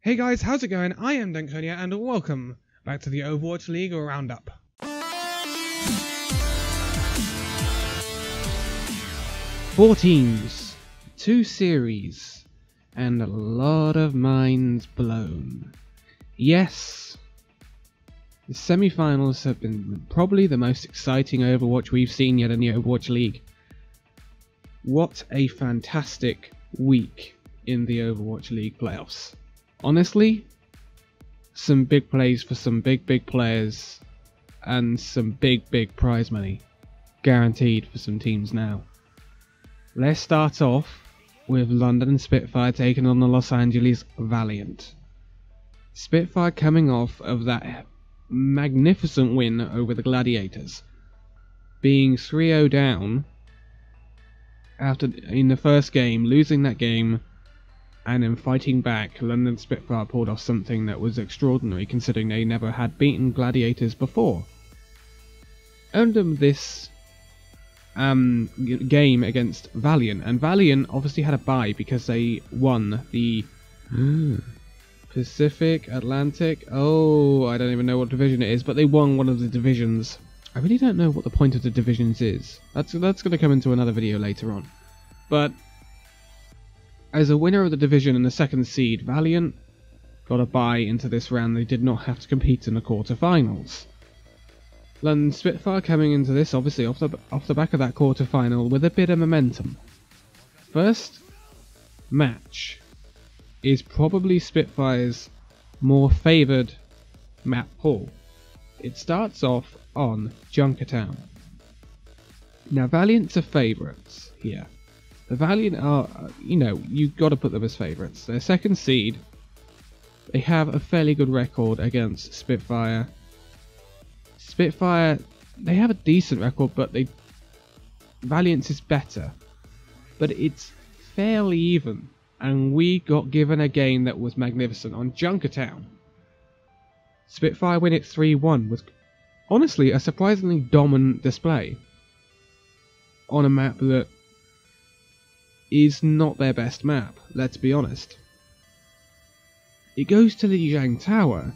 Hey guys, how's it going? I am Danconia and welcome back to the Overwatch League Roundup. Four teams, 2 series, and a lot of minds blown. Yes, the semi-finals have been probably the most exciting Overwatch we've seen yet in the Overwatch League. What a fantastic week in the Overwatch League playoffs. Honestly, some big plays for some big players and some big prize money guaranteed for some teams now. Let's start off with London Spitfire taking on the Los Angeles Valiant. Spitfire coming off of that magnificent win over the Gladiators, being 3-0 down after in the first game, losing that game. And then fighting back, London Spitfire pulled off something that was extraordinary considering they never had beaten Gladiators before. Under this game against Valiant, and Valiant obviously had a bye because they won the Pacific, Atlantic, I don't even know what division it is, but they won one of the divisions. I really don't know what the point of the divisions is. That's going to come into another video later on. But as a winner of the division and the second seed, Valiant got a bye into this round. They did not have to compete in the quarterfinals. London Spitfire coming into this, obviously off the back of that quarterfinal with a bit of momentum. First match is probably Spitfire's more favoured map pool. It starts off on Junkertown. Now Valiant's are favourites here. The Valiant are, you've got to put them as favourites. They're second seed. They have a fairly good record against Spitfire. Spitfire, they have a decent record, but Valiant's is better. But it's fairly even. And we got given a game that was magnificent on Junkertown. Spitfire win it 3-1 with, honestly, a surprisingly dominant display on a map that is not their best map, let's be honest. It goes to the Lijiang Tower.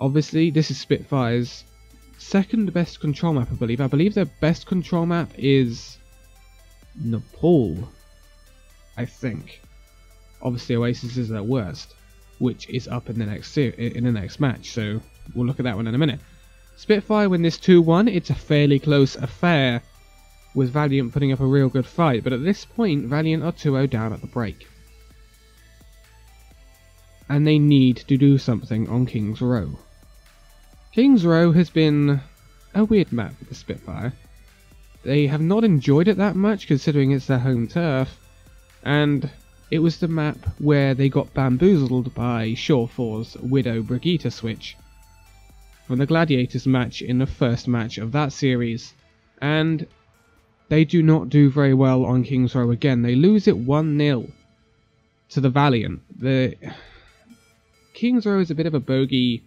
Obviously, this is Spitfire's second best control map, I believe. I believe their best control map is Nepal, I think. Obviously, Oasis is their worst, which is up in the next match, so we'll look at that one in a minute. Spitfire win this 2-1. It's a fairly close affair, with Valiant putting up a real good fight, but at this point Valiant are 2-0 down at the break. And they need to do something on King's Row. King's Row has been a weird map for the Spitfire. They have not enjoyed it that much considering it's their home turf, and it was the map where they got bamboozled by Shore4's Widow Brigitte switch from the Gladiators match in the first match of that series, and they do not do very well on King's Row again. They lose it 1-0 to the Valiant. The King's Row is a bit of a bogey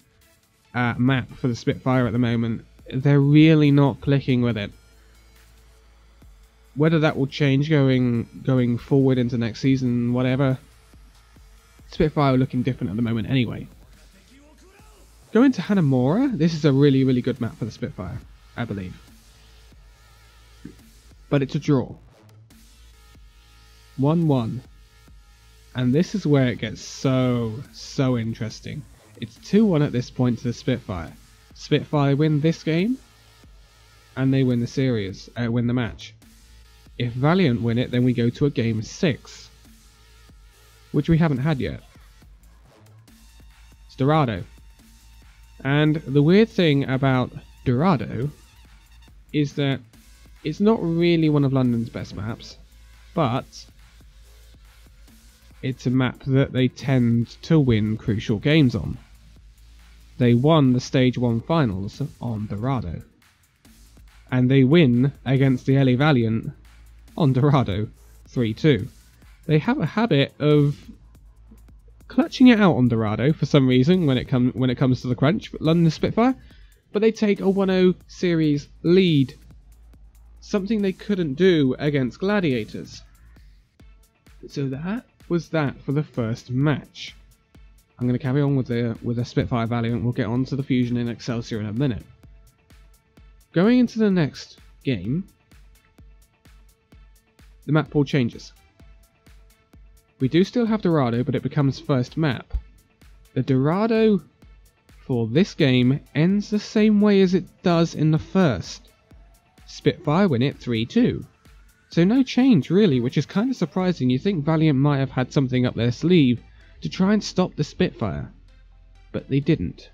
map for the Spitfire at the moment. They're really not clicking with it. Whether that will change going forward into next season, whatever. Spitfire are looking different at the moment anyway. Going to Hanamura, this is a really good map for the Spitfire, I believe. But it's a draw. 1-1. And this is where it gets so interesting. It's 2-1 at this point to the Spitfire. Spitfire win this game, and they win the series, win the match. If Valiant win it, then we go to a game 6, which we haven't had yet. It's Dorado. And the weird thing about Dorado is that it's not really one of London's best maps, but it's a map that they tend to win crucial games on. They won the Stage 1 finals on Dorado, and they win against the LA Valiant on Dorado 3-2. They have a habit of clutching it out on Dorado for some reason when it comes to the crunch, London Spitfire, but they take a 1-0 series lead. Something they couldn't do against Gladiators. So that was that for the first match. I'm going to carry on with the Spitfire Valiant. We'll get on to the Fusion and Excelsior in a minute. Going into the next game, the map pool changes. We do still have Dorado, but it becomes first map. The Dorado for this game ends the same way as it does in the first. Spitfire win it 3-2. So no change really, which is kind of surprising. You think Valiant might have had something up their sleeve to try and stop the Spitfire, but they didn't.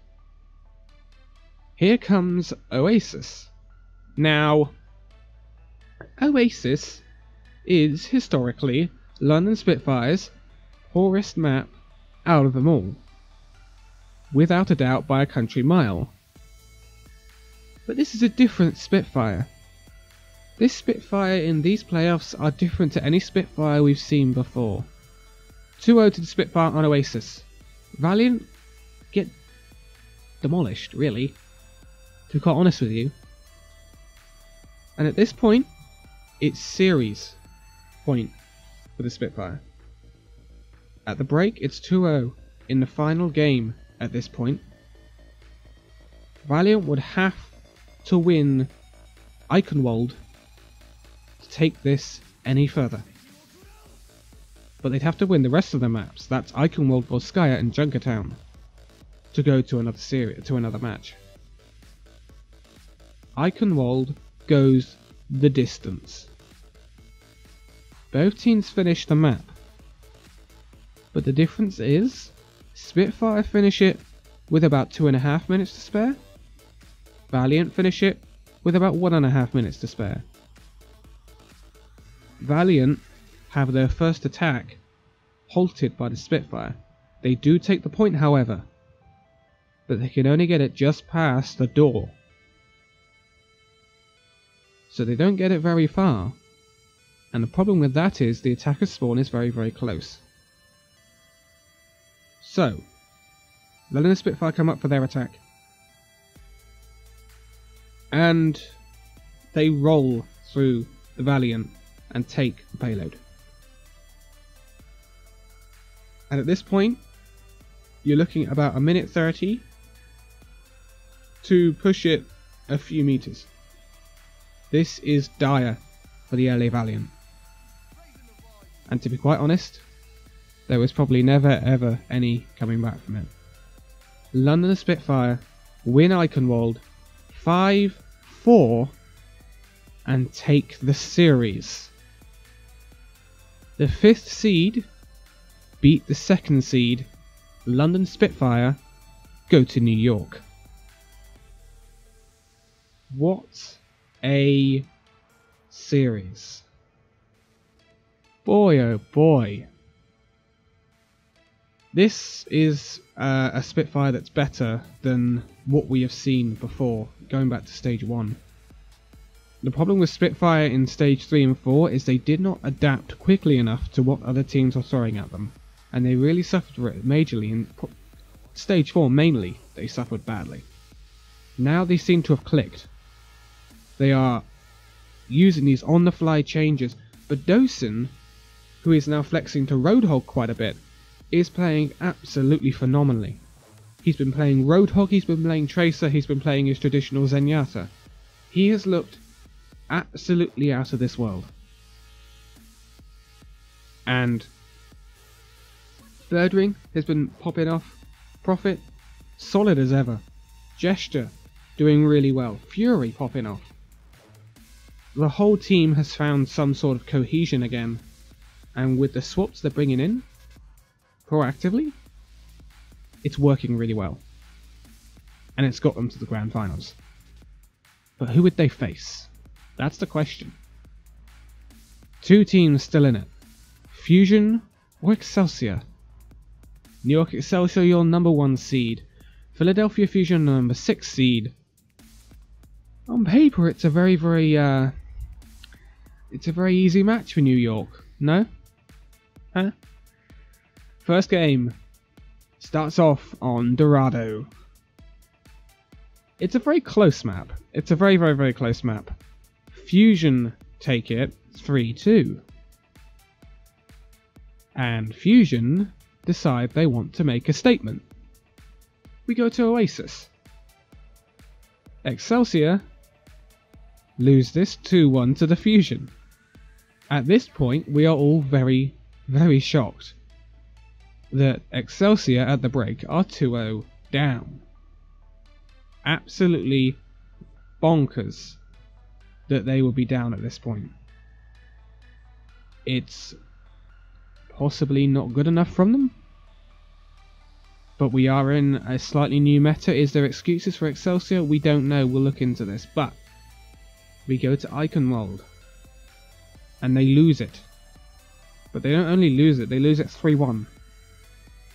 Here comes Oasis. Now, Oasis is historically London Spitfire's poorest map out of them all, without a doubt by a country mile. But this is a different Spitfire. This Spitfire in these playoffs are different to any Spitfire we've seen before. 2-0 to the Spitfire on Oasis. Valiant get demolished, really, to be quite honest with you. And at this point, it's series point for the Spitfire. At the break, it's 2-0 in the final game at this point. Valiant would have to win Eichenwald to take this any further. But they'd have to win the rest of the maps. That's Eichenwald, Volskaya and Junkertown to go to another series, to another match. Eichenwald goes the distance. Both teams finish the map, but the difference is Spitfire finish it with about 2.5 minutes to spare. Valiant finish it with about 1.5 minutes to spare. Valiant have their first attack halted by the Spitfire. They do take the point, however, but they can only get it just past the door. So they don't get it very far. And the problem with that is the attacker's spawn is very, very close. So, letting the Spitfire come up for their attack. And they roll through the Valiant and take the payload. And at this point, you're looking at about 1:30 to push it a few meters. This is dire for the LA Valiant. And to be quite honest, there was probably never ever any coming back from it. London Spitfire win Eichenwald 5-4 and take the series. The 5th seed beat the 2nd seed. London Spitfire go to New York. What a series. Boy oh boy. This is a Spitfire that's better than what we have seen before, going back to stage 1. The problem with Spitfire in stage 3 and 4 is they did not adapt quickly enough to what other teams were throwing at them, and they really suffered majorly. In stage 4 mainly, they suffered badly. Now they seem to have clicked. They are using these on-the-fly changes, but Dosen, who is now flexing to Roadhog quite a bit, is playing absolutely phenomenally. He's been playing Roadhog, he's been playing Tracer, he's been playing his traditional Zenyatta. He has looked absolutely out of this world. And Birdring has been popping off. Prophet, solid as ever. Gesture, doing really well. Fury popping off. The whole team has found some sort of cohesion again, and with the swaps they're bringing in proactively, it's working really well, and it's got them to the grand finals. But who would they face? That's the question. 2 teams still in it. Fusion or Excelsior? New York Excelsior, your number 1 seed. Philadelphia Fusion, number 6 seed. On paper, it's a very, very easy match for New York. No? Huh? First game starts off on Dorado. It's a very close map. It's a very, very, very close map. Fusion take it 3-2. And Fusion decide they want to make a statement. We go to Oasis. Excelsior lose this 2-1 to the Fusion. At this point, we are all very, very shocked that Excelsior at the break are 2-0 down. Absolutely bonkers that they will be down at this point. It's possibly not good enough from them, but we are in a slightly new meta. Is there excuses for Excelsior? We don't know. We'll look into this. But we go to Eichenwald and they lose it. But they don't only lose it, they lose it 3-1.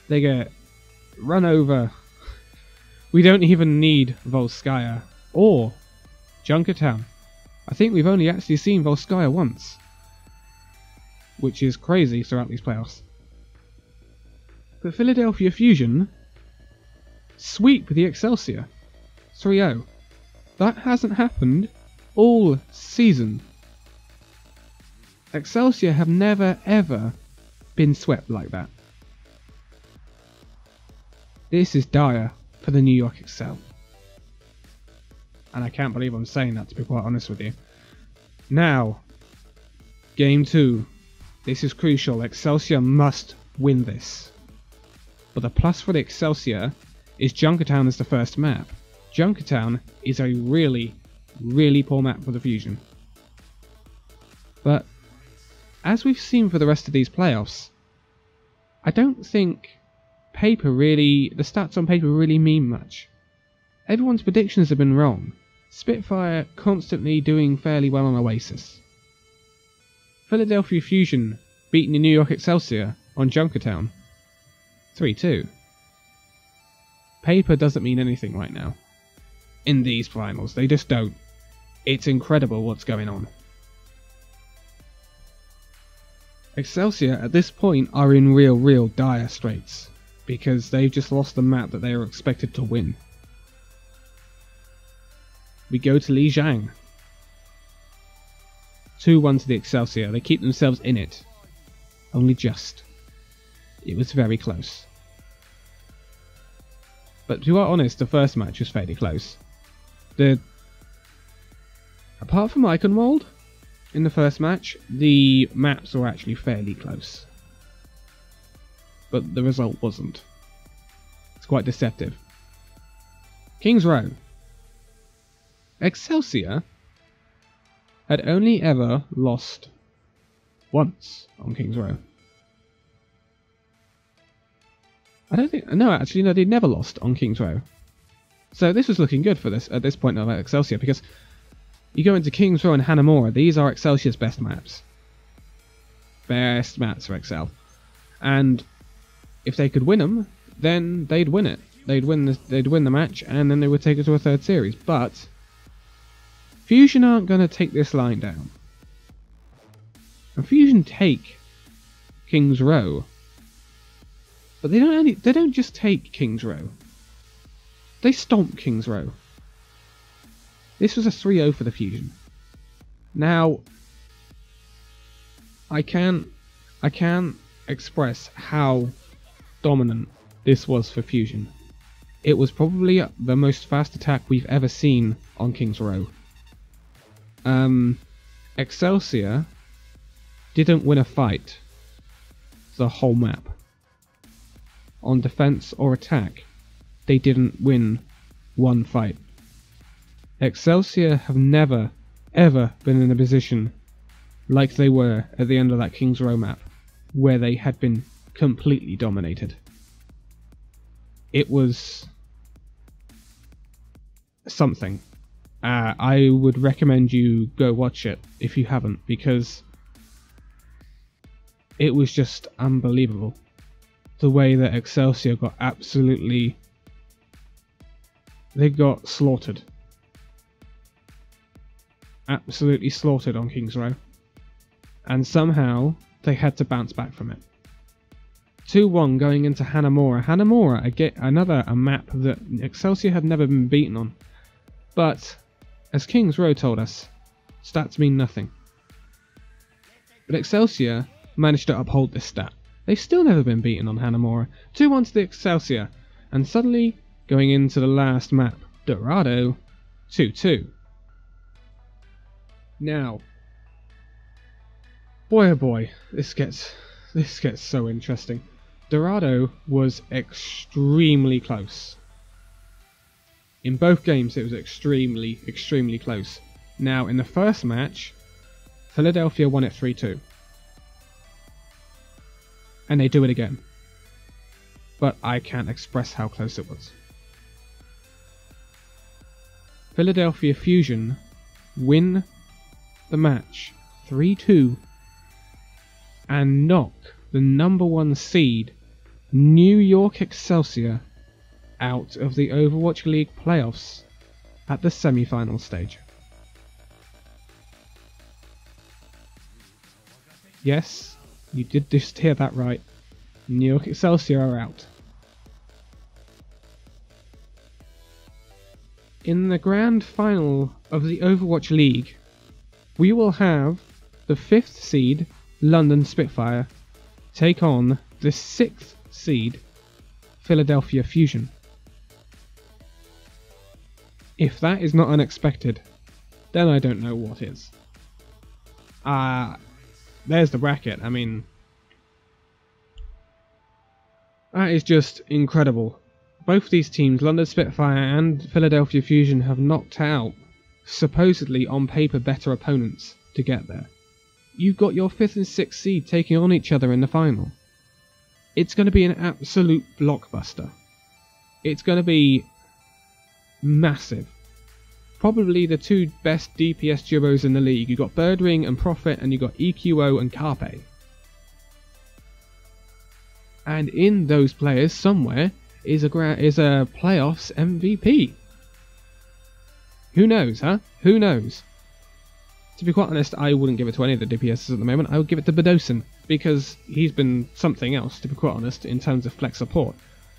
They get run over. We don't even need Volskaya or Junkertown. I think we've only actually seen Volskaya once, which is crazy throughout these playoffs. But Philadelphia Fusion sweep the Excelsior 3-0. That hasn't happened all season. Excelsior have never ever been swept like that. This is dire for the New York Excel. And I can't believe I'm saying that, to be quite honest with you. Now, Game 2. This is crucial. Excelsior must win this. But the plus for the Excelsior is Junkertown is the first map. Junkertown is a really, really poor map for the Fusion. But as we've seen for the rest of these playoffs, I don't think the stats on paper really mean much. Everyone's predictions have been wrong. Spitfire constantly doing fairly well on Oasis. Philadelphia Fusion beating the New York Excelsior on Junkertown 3-2. Paper doesn't mean anything right now. In these finals, they just don't. It's incredible what's going on. Excelsior at this point are in real dire straits, because they've just lost the map that they were expected to win. We go to Lijiang. 2-1 to the Excelsior. They keep themselves in it. Only just. It was very close. But to be honest, the first match was fairly close. Apart from Eichenwald, in the first match, the maps were actually fairly close. But the result wasn't. It's quite deceptive. King's Row. Excelsior had only ever lost once on King's Row. No, they'd never lost on King's Row. So this was looking good for this at this point of Excelsior, because you go into King's Row and Hanamura, these are Excelsior's best maps. Best maps for Excel. And if they could win them, then they'd win it. They'd win the match, and then they would take it to a third series. But Fusion aren't going to take this line down. And Fusion take King's Row. But they don't just take King's Row. They stomp King's Row. This was a 3-0 for the Fusion. Now, I can't express how dominant this was for Fusion. It was probably the most fast attack we've ever seen on King's Row. Excelsior didn't win a fight the whole map. On defense or attack, they didn't win one fight. Excelsior have never, ever been in a position like they were at the end of that King's Row map, where they had been completely dominated. It was something. I would recommend you go watch it if you haven't, because it was just unbelievable. The way that Excelsior got they got slaughtered. Absolutely slaughtered on King's Row. And somehow they had to bounce back from it. 2-1 going into Hanamura. Hanamura, again, a map that Excelsior had never been beaten on. But, as King's Row told us, stats mean nothing. But Excelsior managed to uphold this stat. They've still never been beaten on Hanamura. 2-1 to the Excelsior. And suddenly, going into the last map, Dorado 2-2. Now, boy oh boy, this gets so interesting. Dorado was extremely close. In both games it was extremely close. Now in the first match, Philadelphia won it 3-2. And they do it again. But I can't express how close it was. Philadelphia Fusion win the match 3-2 and knock the #1 seed New York Excelsior out of the Overwatch League playoffs at the semi-final stage. Yes, you did just hear that right. New York Excelsior are out. In the grand final of the Overwatch League, we will have the 5th seed London Spitfire take on the 6th seed Philadelphia Fusion. If that is not unexpected, then I don't know what is. There's the bracket. I mean, that is just incredible. Both these teams, London Spitfire and Philadelphia Fusion, have knocked out, supposedly on paper, better opponents to get there. You've got your 5th and 6th seed taking on each other in the final. It's going to be an absolute blockbuster. It's going to be massive. Probably the 2 best DPS duos in the league. You've got Birdwing and Prophet, and you've got EQO and Carpe. And in those players, somewhere, is a playoffs MVP. Who knows, huh? Who knows? To be quite honest, I wouldn't give it to any of the DPSs at the moment. I would give it to Bedosin, because he's been something else, to be quite honest, in terms of flex support.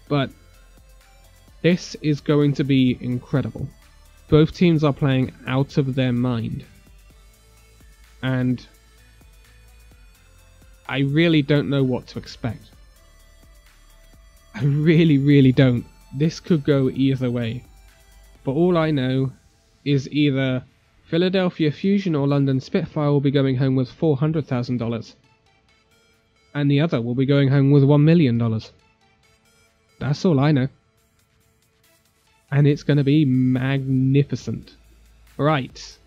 But this is going to be incredible. Both teams are playing out of their mind. And I really don't know what to expect. I really don't. This could go either way. But all I know is either Philadelphia Fusion or London Spitfire will be going home with $400,000. And the other will be going home with $1 million. That's all I know. And it's going to be magnificent. Right.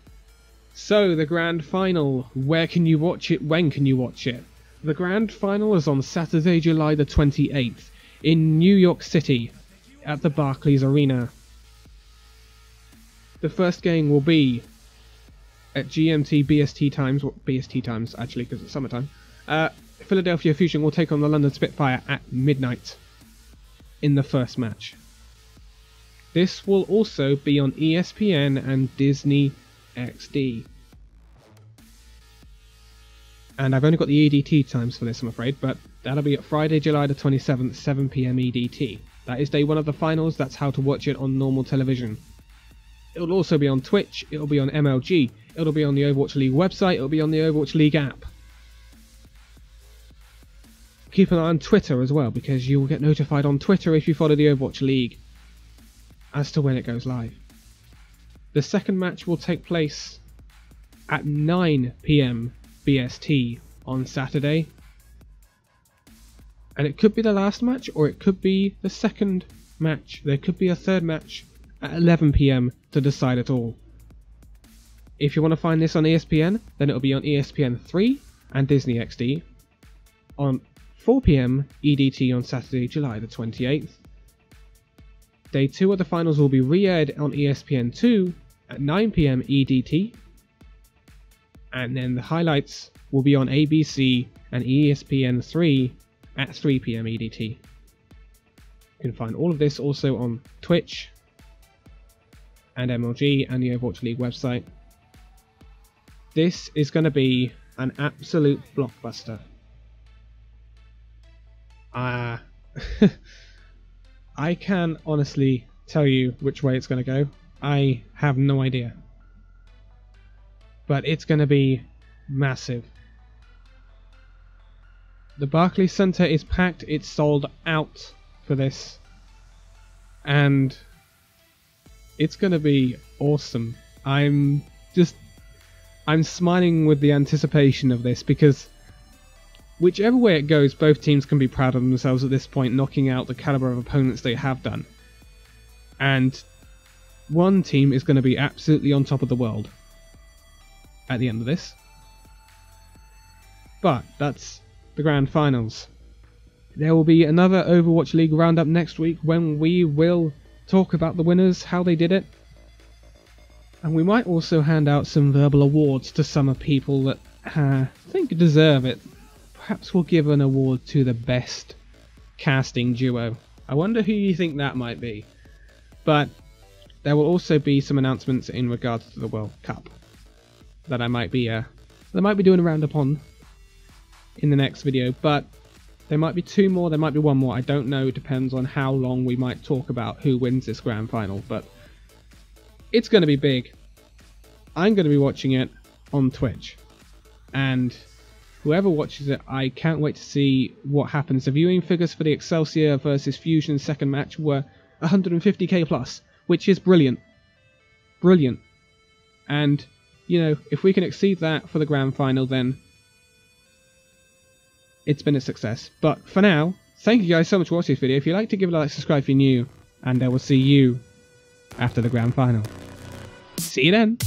So, the grand final. Where can you watch it? When can you watch it? The grand final is on Saturday, July the 28th. In New York City, at the Barclays Arena. The first game will be at GMT BST times, BST times actually because it's summertime. Philadelphia Fusion will take on the London Spitfire at midnight in the first match. This will also be on ESPN and Disney XD. And I've only got the EDT times for this, I'm afraid, but that'll be at Friday, July the 27th, 7 PM EDT. That is day 1 of the finals. That's how to watch it on normal television. It'll also be on Twitch, it'll be on MLG, it'll be on the Overwatch League website, it'll be on the Overwatch League app. Keep an eye on Twitter as well, because you will get notified on Twitter if you follow the Overwatch League as to when it goes live. The second match will take place at 9 PM BST on Saturday. And it could be the last match, or it could be the second match. There could be a third match at 11 PM to decide it all. If you want to find this on ESPN, then it'll be on ESPN 3 and Disney XD on 4 PM EDT on Saturday, July the 28th. Day 2 of the finals will be re-aired on ESPN 2 at 9 PM EDT. And then the highlights will be on ABC and ESPN 3 at 3 PM EDT. You can find all of this also on Twitch and MLG and the Overwatch League website. This is going to be an absolute blockbuster. I can't honestly tell you which way it's going to go. I have no idea. But it's going to be massive. The Barclays Centre is packed. It's sold out for this. And it's going to be awesome. I'm smiling with the anticipation of this, because whichever way it goes, both teams can be proud of themselves at this point, knocking out the caliber of opponents they have done. And one team is going to be absolutely on top of the world at the end of this. But that's the grand finals. There will be another Overwatch League roundup next week when we will talk about the winners, how they did it. And we might also hand out some verbal awards to some people that I think deserve it. Perhaps we'll give an award to the best casting duo. I wonder who you think that might be. But there will also be some announcements in regards to the World Cup that I might be doing a roundup on in the next video. But there might be two more, there might be one more. I don't know. It depends on how long we might talk about who wins this grand final. But it's going to be big. I'm going to be watching it on Twitch. And whoever watches it, I can't wait to see what happens. The viewing figures for the Excelsior versus Fusion second match were 150k plus, which is brilliant. Brilliant. And, you know, if we can exceed that for the grand final, then it's been a success. But for now, thank you guys so much for watching this video. If you'd like to give it a like, subscribe if you're new, and I will see you after the grand final. See you then!